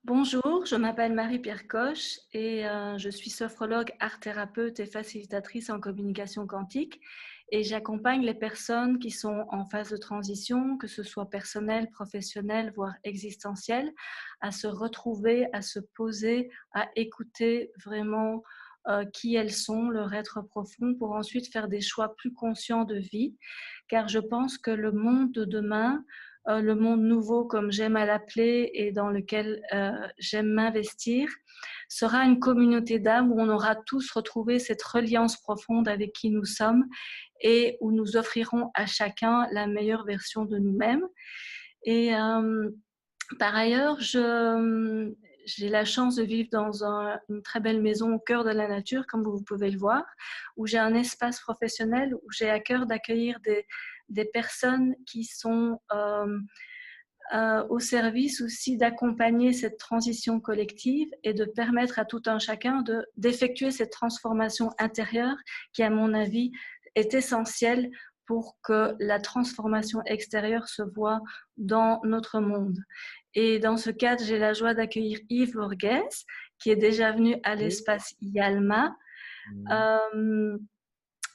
Bonjour, je m'appelle Marie-Pierre Coche et je suis sophrologue, art-thérapeute et facilitatrice en communication quantique et j'accompagne les personnes qui sont en phase de transition, que ce soit personnelle, professionnelle, voire existentielle, à se retrouver, à se poser, à écouter vraiment qui elles sont, leur être profond, pour ensuite faire des choix plus conscients de vie. Car je pense que le monde de demain, le monde nouveau, comme j'aime à l'appeler, et dans lequel j'aime m'investir, sera une communauté d'âmes où on aura tous retrouvé cette reliance profonde avec qui nous sommes et où nous offrirons à chacun la meilleure version de nous-mêmes. Et par ailleurs, j'ai la chance de vivre dans une très belle maison au cœur de la nature, comme vous pouvez le voir, où j'ai un espace professionnel, où j'ai à cœur d'accueillir des personnes qui sont au service aussi d'accompagner cette transition collective et de permettre à tout un chacun d'effectuer cette transformation intérieure qui, à mon avis, est essentielle pour que la transformation extérieure se voit dans notre monde. Et dans ce cadre, j'ai la joie d'accueillir Yves Borges, qui est déjà venu à Oui. l'espace Yalma. Mhm. Euh,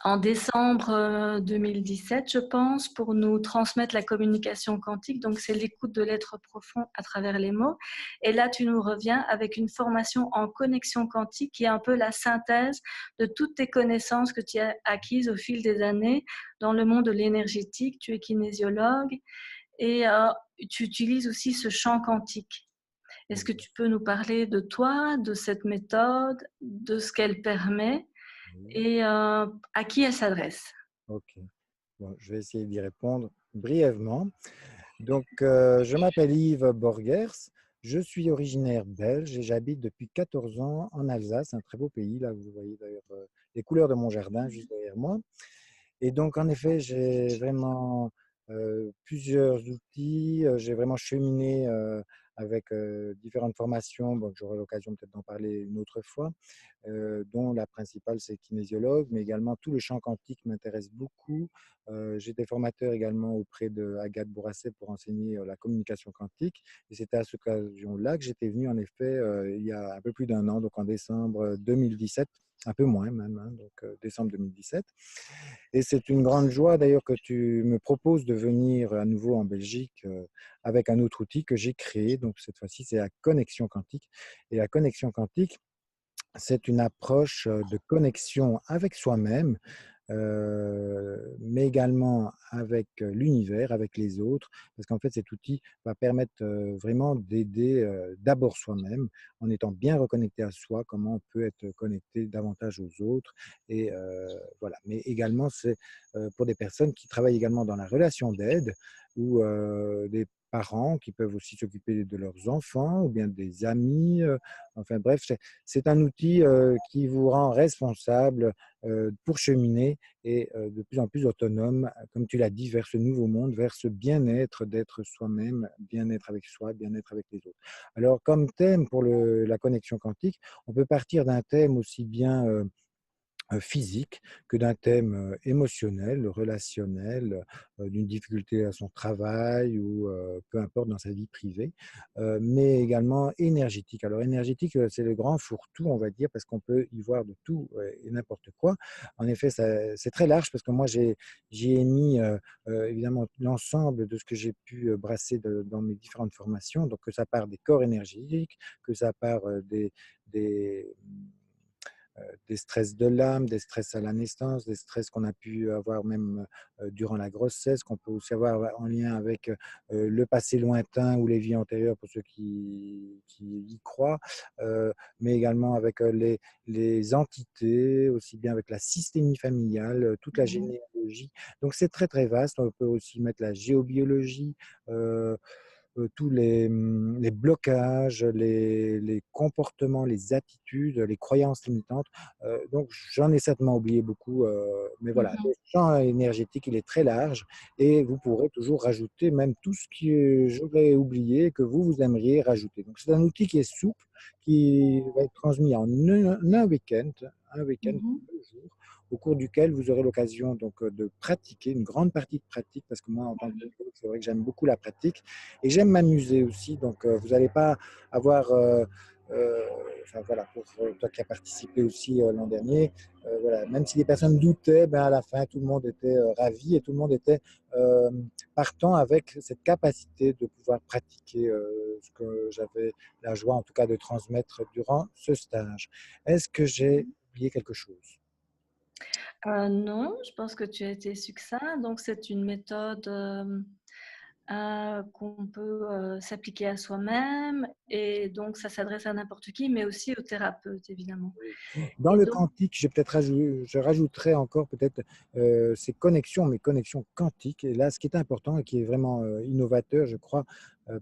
en décembre 2017, je pense, pour nous transmettre la communication quantique. Donc, c'est l'écoute de l'être profond à travers les mots. Et là, tu nous reviens avec une formation en connexion quantique qui est un peu la synthèse de toutes tes connaissances que tu as acquises au fil des années dans le monde de l'énergétique. Tu es kinésiologue et tu utilises aussi ce champ quantique. Est-ce que tu peux nous parler de toi, de cette méthode, de ce qu'elle permet Oui. et à qui elle s'adresse? Ok. Bon, je vais essayer d'y répondre brièvement. Donc, je m'appelle Yves Borgers. Je suis originaire belge et j'habite depuis 14 ans en Alsace, un très beau pays. Là, vous voyez d'ailleurs les couleurs de mon jardin juste derrière moi. Et donc, en effet, j'ai vraiment plusieurs outils. J'ai vraiment cheminé avec différentes formations. Bon, j'aurai l'occasion peut-être d'en parler une autre fois, dont la principale, c'est kinésiologue, mais également tout le champ quantique m'intéresse beaucoup. J'étais formateur également auprès de Agathe Bourasset pour enseigner la communication quantique. Et c'était à cette occasion-là que j'étais venu, en effet, il y a un peu plus d'un an, donc en décembre 2017, un peu moins même, hein, donc décembre 2017. Et c'est une grande joie d'ailleurs que tu me proposes de venir à nouveau en Belgique avec un autre outil que j'ai créé. Donc cette fois-ci, c'est la connexion quantique. Et la connexion quantique, c'est une approche de connexion avec soi-même, mais également avec l'univers, avec les autres, parce qu'en fait, cet outil va permettre vraiment d'aider d'abord soi-même, en étant bien reconnecté à soi, comment on peut être connecté davantage aux autres, et voilà. Mais également, c'est pour des personnes qui travaillent également dans la relation d'aide, ou des parents qui peuvent aussi s'occuper de leurs enfants, ou bien des amis, enfin bref, c'est un outil qui vous rend responsable pour cheminer et de plus en plus autonome, comme tu l'as dit, vers ce nouveau monde, vers ce bien-être d'être soi-même, bien-être avec soi, bien-être avec les autres. Alors, comme thème pour la connexion quantique, on peut partir d'un thème aussi bien physique que d'un thème émotionnel, relationnel, d'une difficulté à son travail ou peu importe dans sa vie privée, mais également énergétique. Alors énergétique, c'est le grand fourre-tout, on va dire, parce qu'on peut y voir de tout et n'importe quoi. En effet, c'est très large parce que moi, j'y ai mis évidemment l'ensemble de ce que j'ai pu brasser dans mes différentes formations, donc que ça part des corps énergétiques, que ça part des stress de l'âme, des stress à la naissance, des stress qu'on a pu avoir même durant la grossesse, qu'on peut aussi avoir en lien avec le passé lointain ou les vies antérieures pour ceux qui y croient, mais également avec les entités, aussi bien avec la systémie familiale, toute la Mhm. généalogie. Donc c'est très très vaste. On peut aussi mettre la géobiologie, tous les blocages, les comportements, les attitudes, les croyances limitantes. Donc j'en ai certainement oublié beaucoup, mais voilà, le Mhm. champ énergétique, il est très large et vous pourrez toujours rajouter même tout ce que j'aurais oublié, que vous aimeriez rajouter. Donc c'est un outil qui est souple, qui va être transmis en un week-end, Mhm. 2 jours, au cours duquel vous aurez l'occasion donc de pratiquer, une grande partie de pratique, parce que moi, en tant que pédagogue, c'est vrai que j'aime beaucoup la pratique et j'aime m'amuser aussi. Donc, vous n'allez pas avoir, heu, enfin voilà, pour toi qui as participé aussi l'an dernier, voilà, même si les personnes doutaient, ben, à la fin, tout le monde était ravi et tout le monde était partant avec cette capacité de pouvoir pratiquer ce que j'avais la joie, en tout cas, de transmettre durant ce stage. Est-ce que j'ai oublié quelque chose? Non, je pense que tu as été succinct. Donc c'est une méthode, qu'on peut, s'appliquer à soi-même et donc ça s'adresse à n'importe qui, mais aussi aux thérapeutes évidemment Dans et le donc quantique, j'ai peut-être je rajouterais encore peut-être ces connexions, mais connexions quantiques. Et là, ce qui est important et qui est vraiment innovateur, je crois,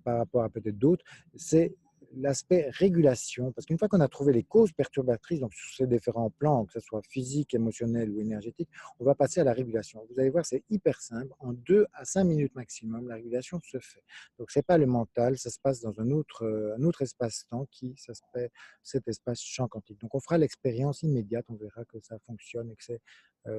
par rapport à peut-être d'autres, c'est l'aspect régulation. Parce qu'une fois qu'on a trouvé les causes perturbatrices, donc sur ces différents plans, que ce soit physique, émotionnel ou énergétique, on va passer à la régulation. Vous allez voir, c'est hyper simple. En 2 à 5 minutes maximum, la régulation se fait. Donc, ce n'est pas le mental, ça se passe dans un autre espace-temps qui, ça se fait cet espace champ quantique. Donc, on fera l'expérience immédiate, on verra que ça fonctionne et que c'est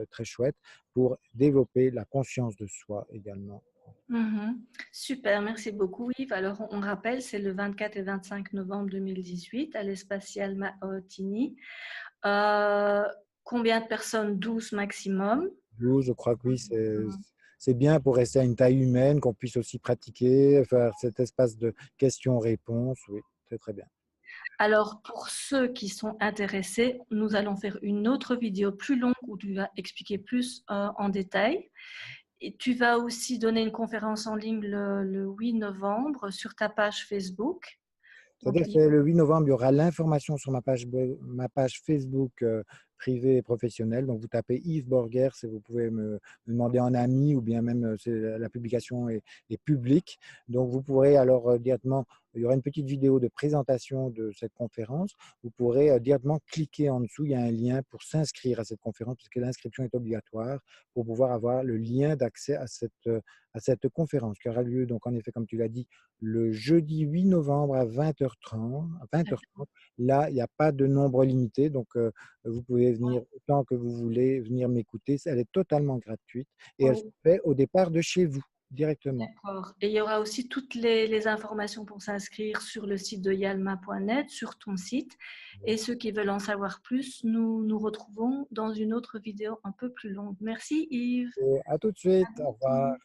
très chouette pour développer la conscience de soi également. mmh Super, merci beaucoup Yves. Alors on rappelle, c'est le 24 et 25 novembre 2018 à l'espace Yalma à Otigny. Heu, Combien de personnes? 12 maximum. 12, je crois que oui, c'est bien pour rester à une taille humaine, qu'on puisse aussi pratiquer, faire cet espace de questions-réponses. Oui, c'est très bien. Alors pour ceux qui sont intéressés, nous allons faire une autre vidéo plus longue où tu vas expliquer plus, en détail. Et tu vas aussi donner une conférence en ligne le 8 novembre sur ta page Facebook. Donc, C'est-à-dire que le 8 novembre, il y aura l'information sur ma page Facebook privée et professionnelle. Donc, vous tapez Yves Borgers et vous pouvez me demander en ami ou bien même la publication est publique. Donc, vous pourrez alors directement, il y aura une petite vidéo de présentation de cette conférence. Vous pourrez directement cliquer en dessous. Il y a un lien pour s'inscrire à cette conférence puisque l'inscription est obligatoire pour pouvoir avoir le lien d'accès à cette conférence qui aura lieu, donc en effet, comme tu l'as dit, le jeudi 8 novembre à 20h30. Là, il n'y a pas de nombre limité, donc vous pouvez venir autant que vous voulez, venir m'écouter. Elle est totalement gratuite et elle se oui, fait au départ de chez vous, directement. d'accord. Et il y aura aussi toutes les informations pour s'inscrire sur le site de yalma.net, sur ton site. Et ceux qui veulent en savoir plus, nous nous retrouvons dans une autre vidéo un peu plus longue. Merci Yves. Et à tout de suite. Au revoir.